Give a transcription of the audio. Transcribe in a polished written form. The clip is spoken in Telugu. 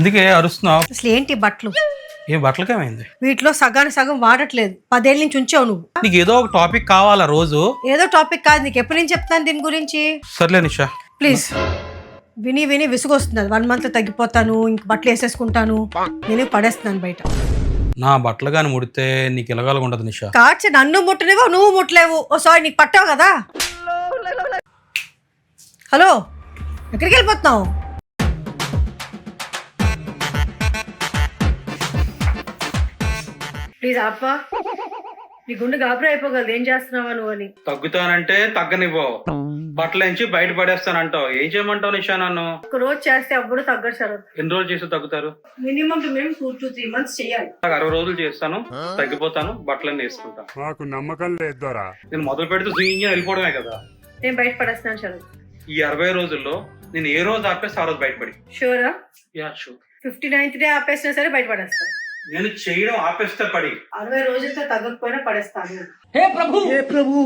ఎందుకే అరుస్తున్నావు? అసలు ఏంటి బట్టలు? ఏ బట్టలకేమైంది? వీటిలో సగానికి సగం వాడట్లేదు. 10 ఏళ్ళ నుంచి ఉంచావు నువ్వు. నీకు ఏదో ఒక టాపిక్ కావాలా రోజు? ఏదో టాపిక్ కాదు, నీకు ఎప్పటి నుంచి చెప్తాను దీని గురించి. సర్లే నిషా, ప్లీజ్. విని విని విసుగొస్తుంది. 1 month లో తగ్గిపోతాను, ఇంక బట్టలు వేసేసుకుంటాను, నేను పడేస్తున్నాను బయట. నా బట్టలు కానీ ముడితే నీకు ఇలాగలుగా ఉండదు నిషా. కాచి నన్ను ముట్టలేవు, నువ్వు ముట్టలేవు. ఓ సారీ, నీకు పట్టావు కదా. హలో, ఎక్కడికి వెళ్ళిపోతున్నావు? ప్లీజ్ ఆపా, నీ గుండె గాబరా అయిపోగలదు. ఏం చేస్తున్నావా నువ్వు అని. తగ్గుతానంటే తగ్గనివ్వు, బట్టల నుంచి బయట పడేస్తానంటావు. ఏం చేయమంటావు నిషా నన్ను? ఒక రోజు చేస్తే అప్పుడు తగ్గదు సార్. ఎన్ని రోజులు చేస్తే తగ్గుతారు? మినిమం 2 to 3 months చేయాలి. 60 రోజులు చేస్తాను, తగ్గిపోతాను, బట్టలన్నీ వేసుకుంటా. మాకు నమ్మకం లేదు. నేను మొదలు పెడితే జూయింగ్ వెళ్ళిపోవడమే కదా. నేను బయట పడేస్తున్నాను సార్. ఈ 60 రోజుల్లో నేను ఏ రోజు ఆపేస్తే ఆ రోజు బయటపడి. షూరా? Yeah sure. 59th డే ఆపేసినా సరే బయట పడేస్తాను. నేను చేయడం ఆపేస్తే పడి 60 రోజులతో తగ్గకపోయినా పడేస్తాను. హే ప్రభు, హే ప్రభు.